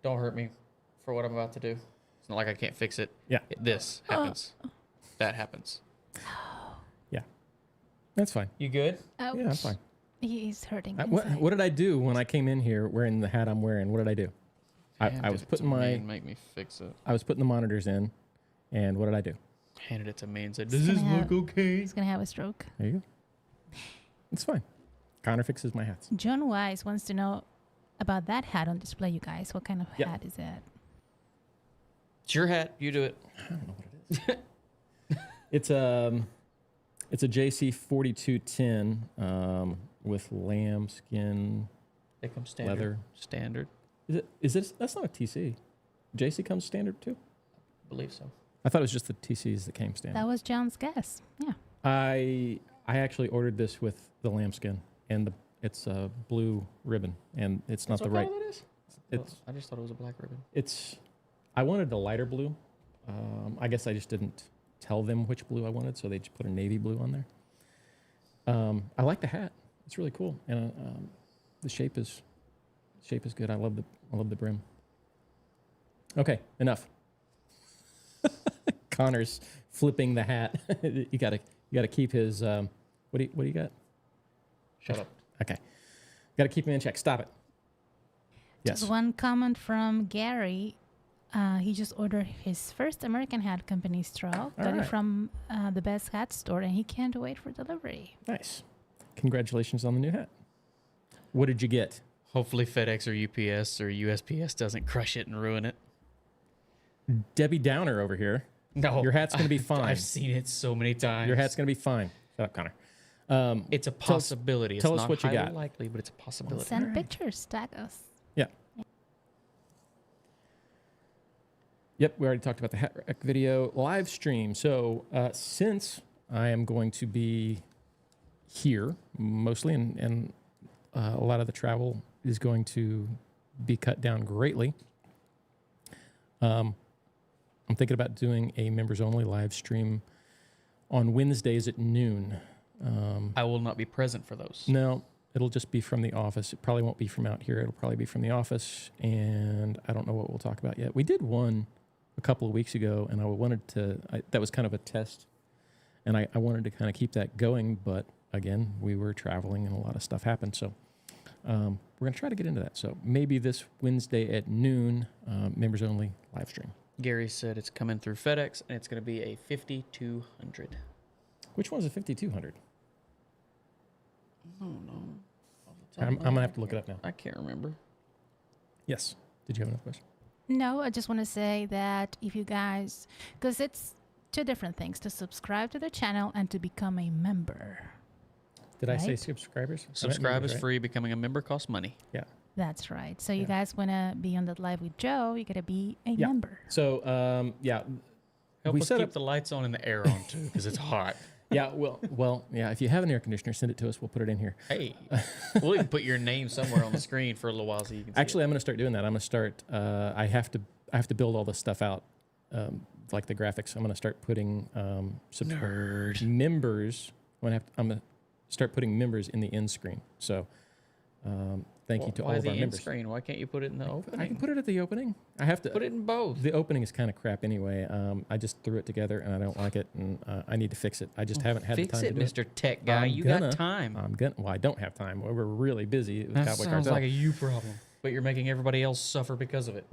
don't hurt me for what I'm about to do. It's not like I can't fix it. Yeah. This happens. That happens. Yeah. That's fine. You good? Ouch. Yeah, I'm fine. He's hurting What inside. did I do when I came in here wearing the hat I'm wearing? What did I do? I was putting make me fix it. I was putting the monitors in, and what did I do? Handed it to me and said, He's "Does this gonna look okay?" He's going to have a stroke. There you go. It's fine. Connor fixes my hats. John Wise wants to know about that hat on display, you guys. What kind of hat is that? It's your hat. You do it. I don't know what it is. It's a JC 4210 with lambskin They come standard. leather. Standard. Is this? That's not a TC. JC comes standard too. I believe so. I thought it was just the TCs that came standard. That was John's guess. Yeah. I actually ordered this with the lambskin, and it's a blue ribbon, and it's not the right. That is? It's I just thought it was a black ribbon. I wanted a lighter blue. I guess I just didn't tell them which blue I wanted, so they just put a navy blue on there. I like the hat. It's really cool, and the shape is good. I love the brim. Okay, enough. Connor's flipping the hat. you gotta keep his. What do you got? Shut up. Okay, gotta keep him in check. Stop it. Yes. Just one comment from Gary. He just ordered his first American Hat Company straw. Got it right. from the Best Hat Store, and he can't wait for delivery. Nice. Congratulations on the new hat. What did you get? Hopefully FedEx or UPS or USPS doesn't crush it and ruin it. Debbie Downer over here. No. Your hat's gonna be fine. I've seen it so many times. Your hat's gonna be fine. Shut up, Connor. It's a possibility. tell It's us not what you highly got. likely, but it's a possibility. Send right. pictures, tag us. Yeah. Yep, we already talked about the hat rack video live stream. So since I am going to be here mostly, and a lot of the travel is going to be cut down greatly, I'm thinking about doing a members only live stream on Wednesdays at noon. I will not be present for those. No, it'll just be from the office. It probably won't be from out here. It'll probably be from the office, and I don't know what we'll talk about yet. We did one a couple of weeks ago, and I wanted to, that was kind of a test, and I wanted to kind of keep that going, but again, we were traveling and a lot of stuff happened, so we're going to try to get into that. So maybe this Wednesday at noon, members only live stream. Gary said it's coming through FedEx, and it's going to be a 5200. Which one's a 5200? I don't know. I'm going to have to look it up now. I can't remember. Yes. Did you have another question? No, I just want to say that if you guys, because it's two different things, to subscribe to the channel and to become a member. Did I say Right. subscribers? I meant Subscribe members, is right? free. Becoming a member costs money. Yeah. That's right. So you Yeah. guys want to be on the live with Joe, you got to be a Yeah. member. So, yeah. Help We us set keep up- the lights on and the air on, too, because it's hot. Yeah, well, yeah. If you have an air conditioner, send it to us. We'll put it in here. Hey, we'll even put your name somewhere on the screen for a little while so you can see Actually, I'm going to start doing that. I'm going to start. I have to build all this stuff out, like the graphics. I'm going to start putting Nerd. members. I'm going to start putting members in the end screen. So, thank you to all Why of the our end members. screen? Why can't you put it in the opening? I can put it at the opening. I have to Put it in both. The opening is kind of crap anyway. I just threw it together and I don't like it, and I need to fix it. I just haven't had the Fix time it, to do Mr. Tech Guy. I'm You gonna. got time. Well, I don't have time. We're really busy with That Cowboy sounds Cartel. like a you problem. But you're making everybody else suffer because of it.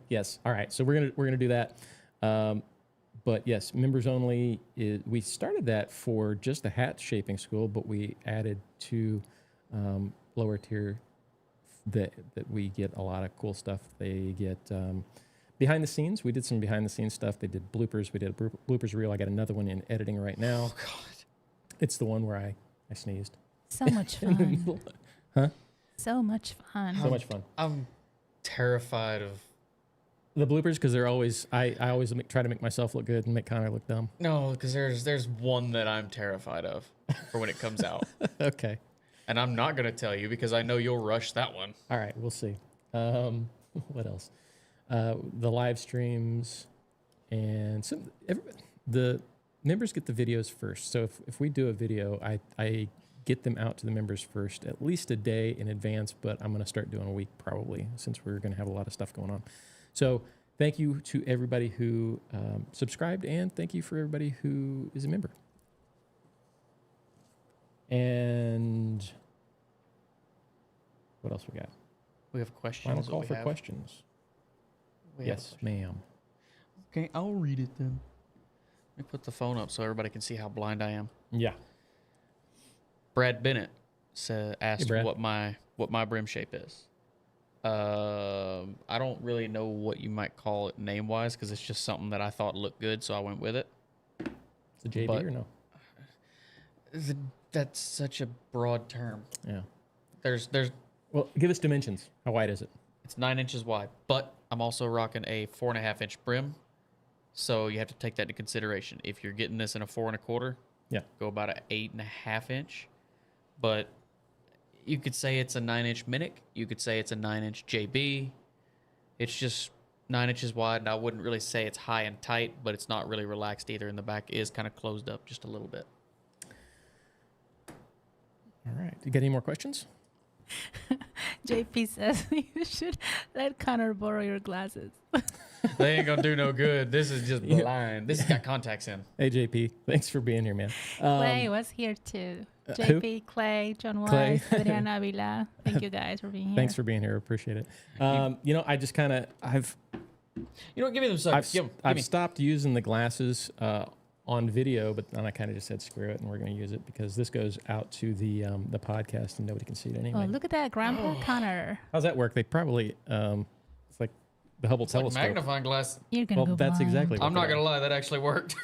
Yes. All right. So we're gonna do that. But yes, members only. We started that for just the hat shaping school, but we added to lower tier that we get a lot of cool stuff. They get behind the scenes. We did some behind the scenes stuff. They did bloopers. We did a bloopers reel. I got another one in editing right now. Oh, God. It's the one where I sneezed. So much fun. Huh? So much fun. So much fun. I'm terrified of... The bloopers, because they're always, I always try to make myself look good and make Connor look dumb. No, because there's one that I'm terrified of for when it comes out. Okay. And I'm not going to tell you because I know you'll rush that one. All right, we'll see. What else? The live streams and the members get the videos first. So if we do a video, I get them out to the members first, at least a day in advance, but I'm going to start doing a week probably, since we're going to have a lot of stuff going on. So thank you to everybody who subscribed, and thank you for everybody who is a member. And what else we got? We have questions. Final that call we for have. questions. We have Yes, ma'am. Okay, I'll read it then. Let me put the phone up so everybody can see how blind I am. Yeah. Brad Bennett asked Brad. what my brim shape is. I don't really know what you might call it name wise because it's just something that I thought looked good, so I went with it. It's a JB But- or no? That's such a broad term. Yeah. There's Well, give us dimensions. How wide is it? it's 9 inches wide, but I'm also rocking a 4.5 inch brim, so you have to take that into consideration. If you're getting this in a 4 1/4, Yeah. go about an 8.5 inch. But you could say it's a 9 inch Minnick. You could say it's a 9 inch JB. It's just 9 inches wide, and I wouldn't really say it's high and tight, but it's not really relaxed either. And the back is kind of closed up just a little bit. All right. You got any more questions? JP says you should let Connor borrow your glasses. They ain't gonna do no good. This is just blind. This has got contacts in. Hey, JP, thanks for being here, man. Clay was here too. who? JP, Clay, John Clay. Weiss, Adriana Avila. Thank you guys for being here. Thanks for being here. Appreciate it. I just kind of I've Give me them suckers. I've stopped using the glasses on video, but then I kind of just said screw it, and we're going to use it because this goes out to the podcast, and nobody can see it anyway. Oh, look at that, Grandpa Connor. How's that work? They probably it's like the Hubble telescope. Magnifying glass. You're gonna go That's blind. exactly. What I'm not they gonna lie, that actually worked.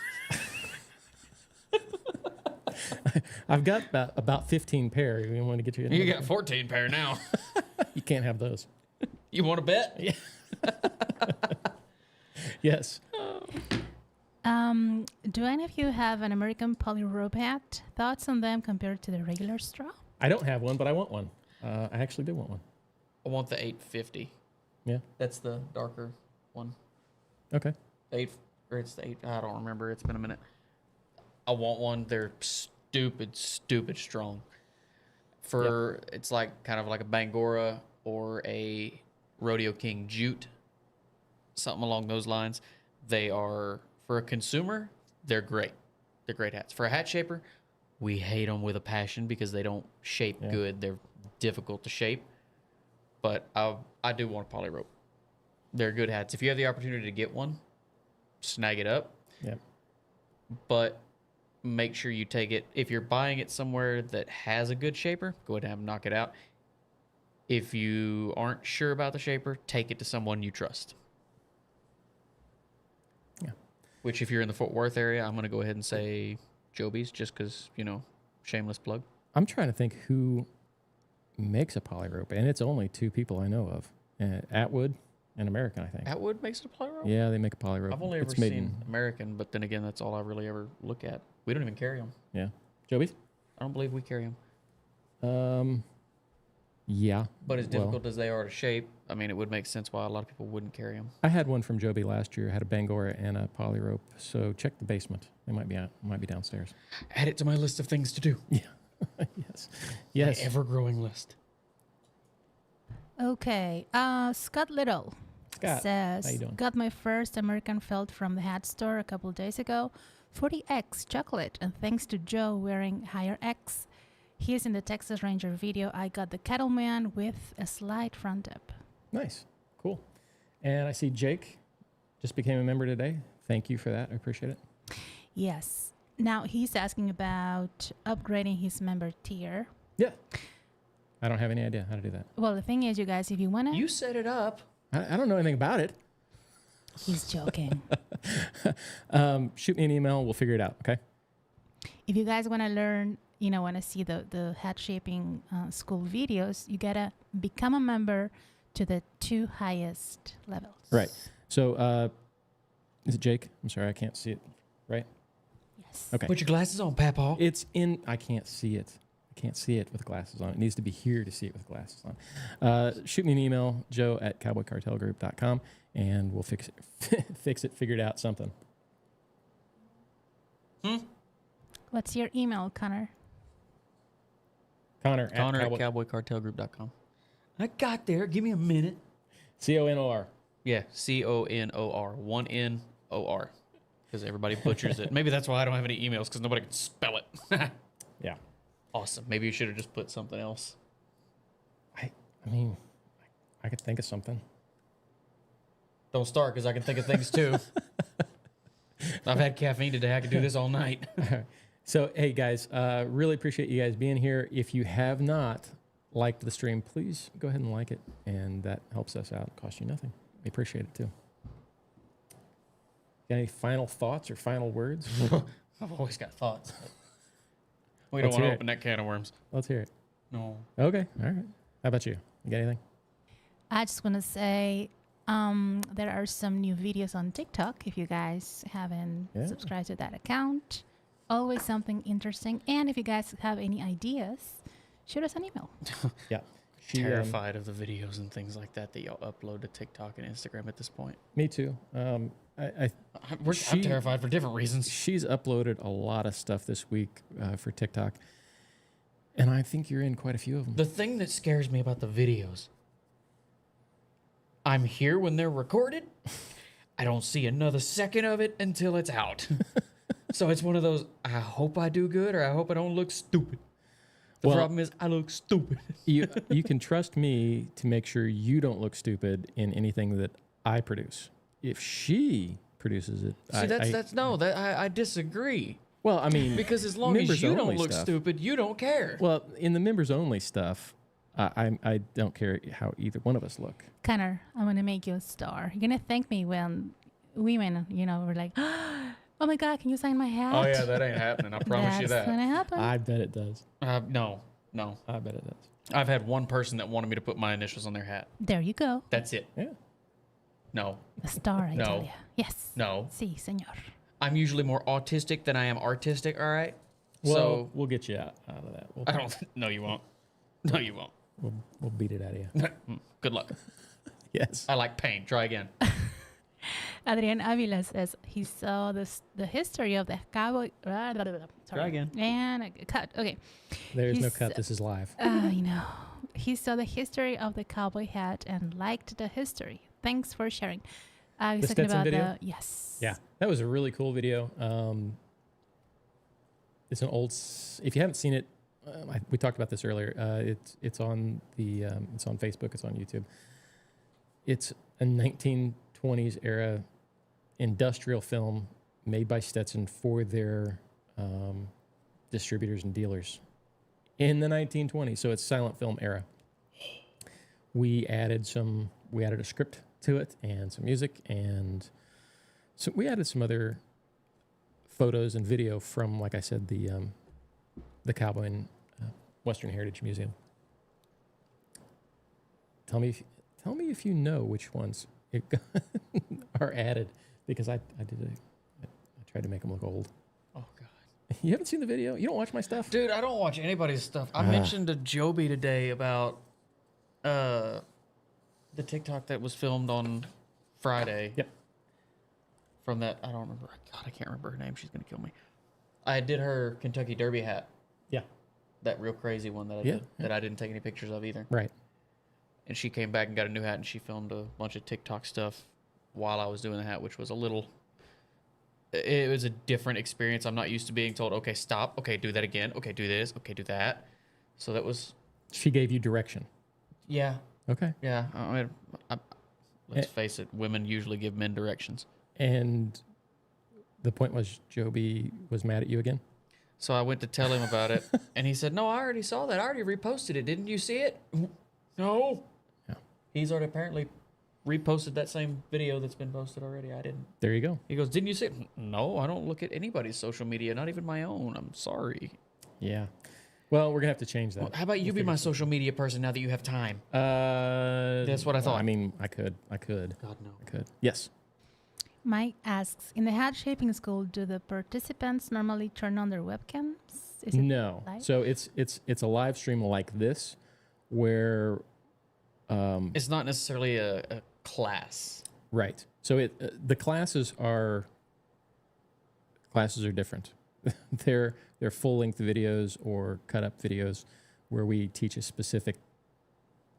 are. I've got about 15 pair. You want to get you? You got 14 pair now. You can't have those. You want to bet? Yeah. Yes. Do any of you have an American polyrope hat? Thoughts on them compared to the regular straw? I don't have one, but I want one. I actually do want one. I want the 850. Yeah. That's the darker one. Okay. It's the 8. I don't remember. It's been a minute. I want one. They're stupid strong. It's like kind of like a Bangora or a Rodeo King jute, something along those lines. They are, for a consumer, they're great. They're great hats. For a hat shaper, we hate them with a passion because they don't shape good. They're difficult to shape. But I do want a poly rope. They're good hats. If you have the opportunity to get one, snag it up. Yeah. But make sure you take it. If you're buying it somewhere that has a good shaper, go ahead and have them knock it out. If you aren't sure about the shaper, take it to someone you trust. Yeah. Which, if you're in the Fort Worth area, I'm going to go ahead and say Joby's, just because, shameless plug. I'm trying to think who makes a poly rope, and it's only two people I know of: Atwood and American, I think. Atwood makes it a poly rope? Yeah, they make a poly rope. I've only ever seen American, but then again, that's all I really ever look at. We don't even carry them. Yeah. Joby's? I don't believe we carry them. Yeah. But as difficult as they are to shape, I mean, it would make sense why a lot of people wouldn't carry them. I had one from Joby last year. I had a Bangora and a poly rope. So check the basement. They might be downstairs. Add it to my list of things to do. Yeah. Yes. My ever-growing list. Okay. Scott Little Scott, says, how you doing? got my first American felt from the hat store a couple days ago. 40X chocolate, and thanks to Joe wearing higher X. He's in the Texas Ranger video. I got the Cattleman with a slide front tip. Nice. Cool. And I see Jake just became a member today. Thank you for that. I appreciate it. Yes. Now he's asking about upgrading his member tier. Yeah. I don't have any idea how to do that. Well, the thing is, you guys, if you want to... You set it up. I don't know anything about it. He's joking. Shoot me an email. We'll figure it out. Okay. If you guys want to learn, want to see the hat shaping school videos, you got to become a member to the 2 highest levels. Right. So is it Jake? I'm sorry. I can't see it. Right. Yes. Okay. Put your glasses on, Papa. It's in. I can't see it. I can't see it with glasses on. It needs to be here to see it with glasses on. Shoot me an email, joe@cowboycartelgroup.com, and we'll fix it, figure it out, something. What's your email, Connor? Connor at cowboycartelgroup.com. I got there. Give me a minute. CONOR. Yeah, CONOR. 1 NOR. Because everybody butchers it. Maybe that's why I don't have any emails, because nobody can spell it. Yeah. Awesome. Maybe you should have just put something else. I mean, I could think of something. Don't start, because I can think of things too. I've had caffeine today. I could do this all night. So, hey, guys, really appreciate you guys being here. If you have not liked the stream, please go ahead and like it, and that helps us out. It costs you nothing. We appreciate it, too. Got any final thoughts or final words? I've always got thoughts. We don't want to open that can of worms. Let's hear it. No. Okay. All right. How about you? You got anything? I just want to say there are some new videos on TikTok if you guys haven't subscribed to that account. Always something interesting. And if you guys have any ideas, shoot us an email. Yeah. Terrified of the videos and things like that y'all upload to TikTok and Instagram at this point. Me too. I'm terrified for different reasons. She's uploaded a lot of stuff this week for TikTok, and I think you're in quite a few of them. The thing that scares me about the videos, I'm here when they're recorded. I don't see another second of it until it's out. So it's one of those, I hope I do good or I hope I don't look stupid. The problem is I look stupid. you can trust me to make sure you don't look stupid in anything that I produce. If she produces it, See, I disagree. Well, I mean, Because as long as you don't members-only look stuff. stupid, you don't care. Well, in the members only stuff, I don't care how either one of us look. Connor, I'm going to make you a star. You're going to thank me when women, were like, oh my God, can you sign my hat? Oh, yeah, that ain't happening. I promise you That's that. going to happen. I bet it does. No. I bet it does. I've had one person that wanted me to put my initials on their hat. There you go. That's it. Yeah. No. A star, I No. tell you. Yes. No. Si, senor. I'm usually more autistic than I am artistic, all right? Well, So, we'll get you out of that. I don't... No, you won't. No, you won't. We'll beat it out of you. Good luck. Yes. I like pain. Try again. Adrian Avila says he saw the history of the cowboy. Sorry. Try again. And a cut. Okay. There's no He's- cut. This is live. I know. He saw the history of the cowboy hat and liked the history. Thanks for sharing. He's The talking Stetson about video? yes. Yeah, that was a really cool video. It's an old. If you haven't seen it, we talked about this earlier. It's on it's on Facebook. It's on YouTube. It's a 1920s era industrial film made by Stetson for their distributors and dealers in the 1920s. So it's silent film era. We added a script to it and some music, and so we added some other photos and video from, like I said, the Cowboy and Western Heritage Museum. Tell me if you know which ones are added, because I tried to make them look old. Oh, God. You haven't seen the video? You don't watch my stuff? Dude, I don't watch anybody's stuff. I mentioned to Joby today about the TikTok that was filmed on Friday. Yep. From that, I don't remember. God, I can't remember her name. She's going to kill me. I did her Kentucky Derby hat. Yeah. That real crazy one that I did, that I didn't take any pictures of either. Right. And she came back and got a new hat, and she filmed a bunch of TikTok stuff while I was doing the hat, which was it was a different experience. I'm not used to being told, okay, stop. Okay, do that again. Okay, do this. Okay, do that. So that was... She gave you direction. Yeah. Okay. Yeah. I mean, let's face it. Women usually give men directions. And the point was, Joby was mad at you again? So I went to tell him about it, and he said, no, I already saw that. I already reposted it. Didn't you see it? No. Yeah. He's already apparently reposted that same video that's been posted already. I didn't. There you go. He goes, didn't you see it? No, I don't look at anybody's social media, not even my own. I'm sorry. Yeah. Well, we're going to have to change that. Well, how about you be my social media person now that you have time? That's what I thought. I mean, I could. God, no. I could. Yes. Mike asks, in the hat shaping school, do the participants normally turn on their webcams? Is it No. live? So it's a live stream like this where It's not necessarily a class. right. So the classes are different. they're full-length videos or cut-up videos where we teach a specific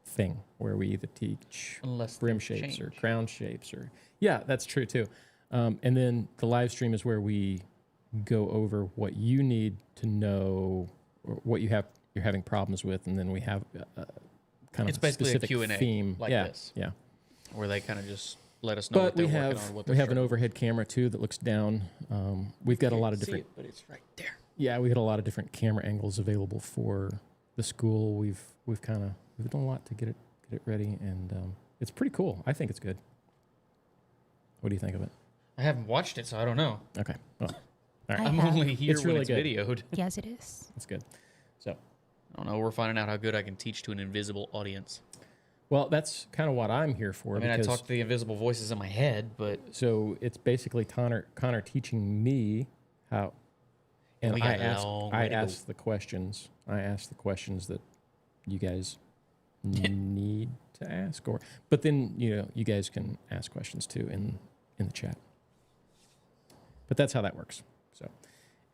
thing, where we either teach Unless brim things shapes or change. crown shapes, or yeah, that's true too. And then the live stream is where we go over what you need to know, or what you're having problems with, and then we have kind of It's basically a specific Q&A theme like yeah, this. Yeah. Where they kind of just let us know what But we they're have working on. What they're an struggling overhead camera too that looks down. We've got a lot of with. See different it, but it's right there. yeah, we got a lot of different camera angles available for the school. We've done a lot to get it ready, and it's pretty cool. I think it's good. What do you think of it? I haven't watched it, so I don't know. Okay. Well, all right. I I'm have. only here It's when really it's good. videoed. Yes, it is. That's good. So, I don't know. We're finding out how good I can teach to an invisible audience. well, that's kind of what I'm here for. I mean, I because, talk to the invisible voices in my head, but so it's basically Connor teaching me how, and we I got a long way to go. ask the questions. I ask the questions that you guys need to ask, but then you guys can ask questions too in the chat. But that's how that works. So,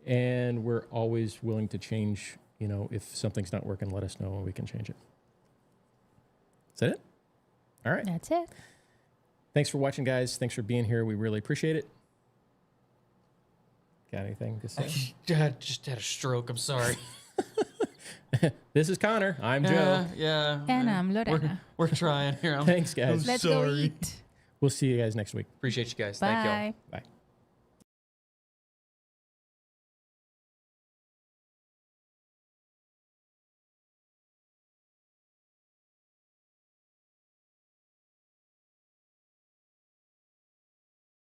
and we're always willing to change. If something's not working, let us know and we can change it. Is that it? All right. That's it. Thanks for watching, guys. Thanks for being here. We really appreciate it. Got anything to say? I just had a stroke. I'm sorry. This is Connor. I'm Joe. Yeah. And I'm Lorena. We're trying here. Thanks, guys. Let's go eat. We'll see you guys next week. Appreciate you guys. Thank y'all. Bye. Bye.